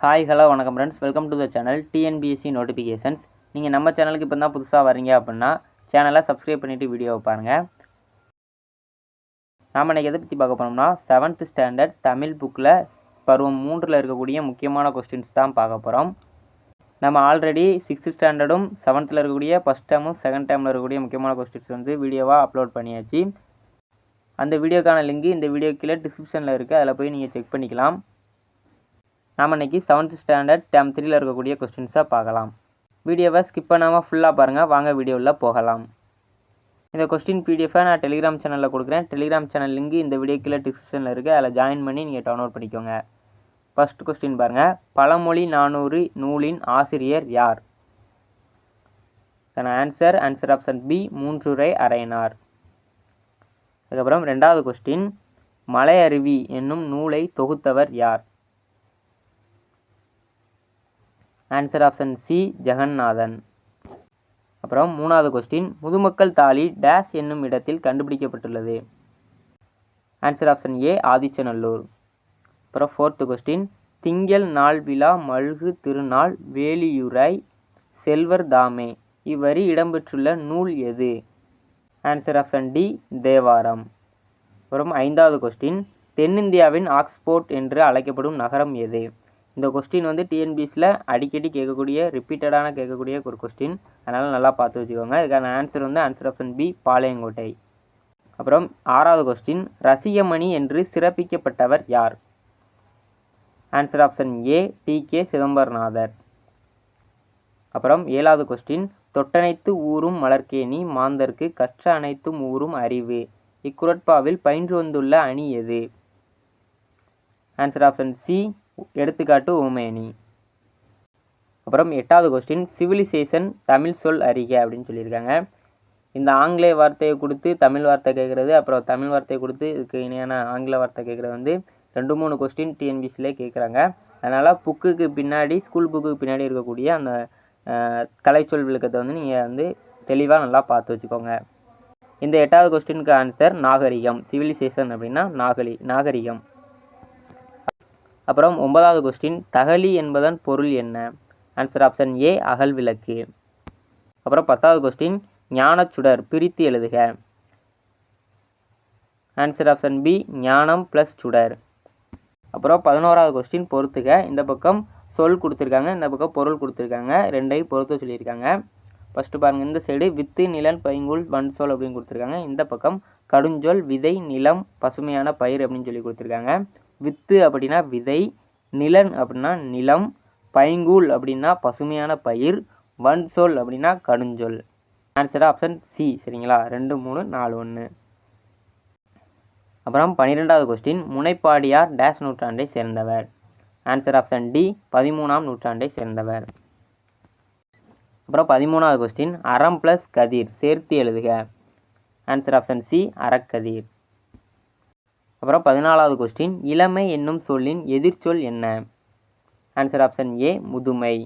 Hi hello வணக்கம் friends, welcome to the channel TNPSC notifications. நீங்கள் நம்ம சேனலுக்கு இப்போ தான் புதுசாக வரீங்க அப்படின்னா சேனலை சப்ஸ்கிரைப் பண்ணிவிட்டு வீடியோவை பாருங்கள். நாம் இன்றைக்கி எதை பற்றி பார்க்க போனோம்னா 7th ஸ்டாண்டர்ட் தமிழ் புக்கில் பருவம் 3ல் இருக்கக்கூடிய முக்கியமான கொஸ்டின்ஸ் தான் பார்க்க போகிறோம். நம்ம ஆல்ரெடி 6th ஸ்டாண்டர்டும் 7th இருக்கக்கூடிய ஃபஸ்ட் டேர்மும் செகண்ட் டேர்மில் இருக்கக்கூடிய முக்கியமான கொஸ்டின்ஸ் வந்து வீடியோவாக அப்லோட் பண்ணியாச்சு. அந்த வீடியோக்கான லிங்க் இந்த வீடியோ கீழே டிஸ்கிரிப்ஷனில் இருக்குது, அதில் போய் நீங்கள் செக் பண்ணிக்கலாம். நாம் இன்றைக்கி 7th ஸ்டாண்டர்ட் டேர்ம் 3ல் இருக்கக்கூடிய கொஸ்டின்ஸை பார்க்கலாம். வீடியோவை ஸ்கிப் பண்ணாமல் ஃபுல்லாக பாருங்கள். வாங்க வீடியோவில் போகலாம். இந்த கொஸ்டின் பிடிஎஃபை நான் டெலிகிராம் சேனலில் கொடுக்குறேன். டெலிகிராம் சேனல் லிங்க் இந்த வீடியோ கீழே டிஸ்கிரிப்ஷனில் இருக்குது, அதில் ஜாயின் பண்ணி நீங்கள் டவுன்லோட் பண்ணிக்கோங்க. ஃபர்ஸ்ட் கொஸ்டின் பாருங்கள். பழமொழி 400 நூலின் ஆசிரியர் யார்? ஆன்சர் ஆப்ஷன் பி மூன்றுரை அரையனார். அதுக்கப்புறம் ரெண்டாவது கொஸ்டின். மலையருவி என்னும் நூலை தொகுத்தவர் யார்? Answer option C Jeganathan. அப்புறம் மூணாவது கொஸ்டின். முதுமக்கள் தாலி டேஸ் என்னும் இடத்தில் கண்டுபிடிக்கப்பட்டுள்ளது? Answer option A Adichanallur. அப்புறம் ஃபோர்த்து கொஸ்டின். திங்கள் நாள் விழா மல்கு திருநாள் வேலியுரை செல்வர் தாமே இவ்வரி இடம்பெற்றுள்ள நூல் எது? Answer option D Thevaram. அப்புறம் ஐந்தாவது கொஸ்டின். தென்னிந்தியாவின் ஆக்ஸ்போர்ட் என்று அழைக்கப்படும் நகரம் எது? இந்த கொஸ்டின் வந்து டிஎன்பிஎஸ்சியில் அடிக்கடி ரிப்பீட்டடான கேட்கக்கூடிய ஒரு கொஸ்டின், அதனால் நல்லா பார்த்து வச்சுக்கோங்க. இதுக்கான ஆன்சர் வந்து ஆன்சர் ஆப்ஷன் பி பாளையங்கோட்டை. அப்புறம் ஆறாவது கொஸ்டின். ரசிகமணி என்று சிறப்பிக்கப்பட்டவர் யார்? ஆன்சர் ஆப்ஷன் ஏ டி.கே. சிதம்பரநாதர். அப்புறம் ஏழாவது கொஸ்டின். தொட்டனைத்து ஊரும் மலர்கேணி மாந்தர்க்கு கற்ற அனைத்தும் ஊரும் அறிவு இக்குறட்பாவில் பயின்று வந்துள்ள அணி எது? ஆன்சர் ஆப்ஷன் சி எடுத்துக்காட்டு ஓமேனி. அப்புறம் எட்டாவது கொஸ்டின். சிவிலைசேஷன் தமிழ் சொல் அறிக அப்படின்னு சொல்லியிருக்காங்க. இந்த ஆங்கிலேய வார்த்தையை கொடுத்து தமிழ் வார்த்தை கேட்குறது, அப்புறம் தமிழ் வார்த்தையை கொடுத்து இதுக்கு இணையான ஆங்கில வார்த்தை கேட்குறது வந்து 2-3 கொஸ்டின் டிஎன்பிஎஸ்சிலே கேட்குறாங்க. அதனால் புக்குக்கு பின்னாடி ஸ்கூல் புக்குக்கு பின்னாடி இருக்கக்கூடிய அந்த கலைச்சொல் விளக்கத்தை வந்து நீங்கள் வந்து தெளிவாக நல்லா பார்த்து வச்சுக்கோங்க. இந்த எட்டாவது கொஸ்டினுக்கு ஆன்சர் நாகரிகம். சிவிலைசேஷன் அப்படின்னா நாகரிகம். அப்புறம் 9வது கொஸ்டின். தகழி என்பதன் பொருள் என்ன? ஆன்சர் ஆப்ஷன் ஏ அகல் விளக்கு. அப்புறம் 10வது கொஸ்டின். ஞானச்சுடர் பிரித்து எழுதுக. ஆன்சர் ஆப்ஷன் பி ஞானம் ப்ளஸ் சுடர். அப்புறம் 11வது கொஸ்டின் பொறுத்துக. இந்த பக்கம் சொல் கொடுத்துருக்காங்க, இந்த பக்கம் பொருள் கொடுத்துருக்காங்க, ரெண்டையும் பொறுத்து சொல்லியிருக்காங்க. ஃபஸ்ட்டு பாருங்கள், இந்த சைடு வித்து நிலன் பைங்கூழ் வன்சொல் அப்படின்னு கொடுத்துருக்காங்க. இந்த பக்கம் கடுஞ்சொல் விதை நிலம் பசுமையான பயிர் அப்படின்னு சொல்லி கொடுத்துருக்காங்க. வித்து அப்படின்னா விதை, நிலன் அப்படின்னா நிலம், பைங்கூழ் அப்படின்னா பசுமையான பயிர், வன்சொல் அப்படின்னா கடுஞ்சொல். Answer option C. சரிங்களா? 2, 3, 4, 1. அப்புறம் 12வது கொஸ்டின். முனைப்பாடியார் டேஷ் நூற்றாண்டை சேர்ந்தவர்? ஆன்சர் ஆப்ஷன் டி 13ஆம் நூற்றாண்டை சேர்ந்தவர். அப்புறம் 13வது கொஸ்டின். அறம் ப்ளஸ் கதிர் சேர்த்து எழுதுக. ஆன்சர் ஆப்ஷன் சி அறக்கதிர். அப்புறம் 14வது கொஸ்டின். இளமை என்னும் சொல்லின் எதிர்ச்சொல் என்ன? ஆன்சர் ஆப்ஷன் ஏ முதுமை.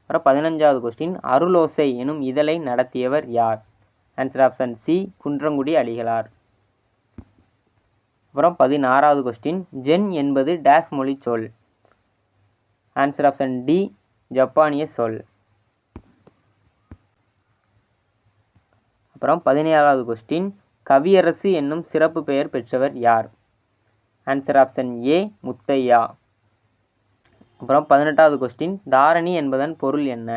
அப்புறம் 15வது கொஸ்டின். அருளோசை எனும் இதழை நடத்தியவர் யார்? ஆன்சர் ஆப்ஷன் சி குன்றங்குடி அடிகளார். அப்புறம் 16வது கொஸ்டின். ஜென் என்பது டேஸ் மொழி சொல்? ஆன்சர் ஆப்ஷன் டி ஜப்பானிய சொல். அப்புறம் 17வது கொஸ்டின். கவியரசு என்னும் சிறப்பு பெயர் பெற்றவர் யார்? Answer option A Muthiah. அப்புறம் 18வது கொஸ்டின். தாரணி என்பதன் பொருள் என்ன?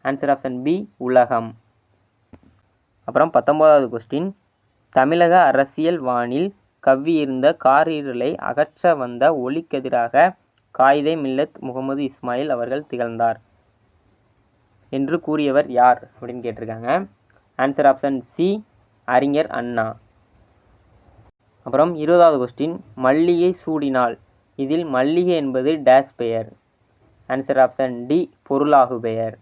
ஆன்சர் ஆப்ஷன் பி உலகம். அப்புறம் 19வது கொஸ்டின். தமிழக அரசியல் வானில் கவ்வியிருந்த காரிருளை அகற்ற வந்த ஒளிக்கதிராக காயிதே மில்லத் முகமது இஸ்மாயில் அவர்கள் திகழ்ந்தார் என்று கூறியவர் யார் அப்படின்னு கேட்டிருக்காங்க. ஆன்சர் ஆப்ஷன் சி அறிஞர் அண்ணா. அப்புறம் 20வது கொஸ்டின். மல்லிகை சூடினால் இதில் மல்லிகை என்பது டேஸ் பெயர்? ஆன்சர் ஆப்ஷன் டி பொருளாகு பெயர்.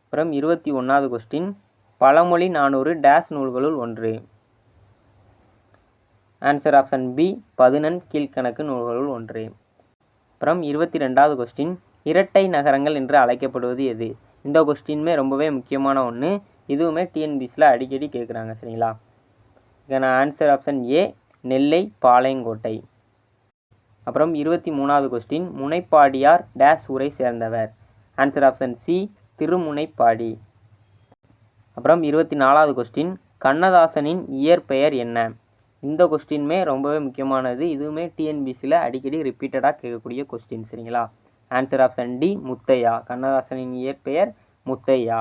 அப்புறம் 21வது கொஸ்டின். பழமொழி 400 டேஸ் நூல்களுள் ஒன்று? ஆன்சர் ஆப்ஷன் பி 11 கீழ்கணக்கு நூல்களுள் ஒன்று. அப்புறம் 22வது கொஸ்டின். இரட்டை நகரங்கள் என்று அழைக்கப்படுவது எது? இந்த கொஸ்டினுமே ரொம்பவே முக்கியமான ஒன்று. இதுவுமே டிஎன்பிஎஸ்சியில் அடிக்கடி கேட்குறாங்க. சரிங்களா? இதுக்கான answer option A Nellai Palayamkottai. அப்புறம் 23வது கொஸ்டின், முனைப்பாடியார் டேஸ் ஊரை சேர்ந்தவர். Answer option C, Thirumunaipadi. அப்புறம் 24வது கொஸ்டின், கண்ணதாசனின் இயற்பெயர் என்ன? இந்த கொஸ்டினுமே ரொம்பவே முக்கியமானது. இதுவுமே டிஎன்பிசியில் அடிக்கடி ரிப்பீட்டடாக கேட்கக்கூடிய கொஸ்டின். சரிங்களா? Answer option D, Muthiah. கண்ணதாசனின் இயற்பெயர் முத்தையா.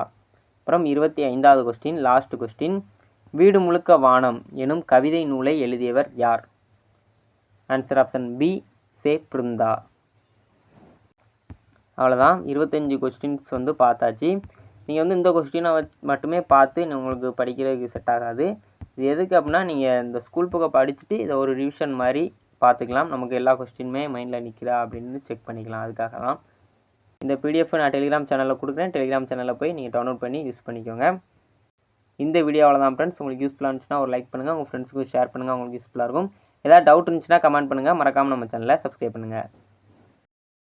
அப்புறம் 25வது கொஸ்டின், லாஸ்ட் கொஸ்டின், வீடு முழுக்க வானம் எனும் கவிதை நூலை எழுதியவர் யார்? ஆன்சர் ஆப்ஷன் பி, சே பிருந்தா. அவ்வளோதான், 25 கொஸ்டின்ஸ் வந்து பார்த்தாச்சு. நீங்கள் இந்த கொஸ்டினை மட்டுமே பார்த்து உங்களுக்கு படிக்கிறதுக்கு செட் ஆகாது. இது எதுக்கு அப்படின்னா, நீங்கள் இந்த ஸ்கூல் புக்கை படிச்சுட்டு இதை ஒரு ரிவிஷன் மாதிரி பார்த்துக்கலாம். நமக்கு எல்லா கொஸ்டினுமே மைண்டில் நிற்கிறா அப்படின்னு செக் பண்ணிக்கலாம். அதுக்காக தான் இந்த பிடிஎஃப் நான் டெலிகிராம் சேனலில் கொடுக்குறேன். டெலிகிராம் சேனலில் போய் நீங்கள் டவுன்லோட் பண்ணி யூஸ் பண்ணிக்கோங்க. இந்த வீடியோ அவ்வளோதான் ஃப்ரெண்ட்ஸ். உங்களுக்கு யூஸ்ஃபுல்லாக இருந்துச்சுன்னா ஒரு லைக் பண்ணுங்கள், உங்கள் ஃப்ரெண்ட்ஸுக்கு ஷேர் பண்ணுங்கள், உங்களுக்கு யூஸ்ஃபுல்லாக இருக்கும். ஏதாவது டவுட் இருந்துச்சுன்னா கமெண்ட் பண்ணுங்கள். மறக்காமல் நம்ம சேனலை சப்ஸ்கிரைப் பண்ணுங்கள்.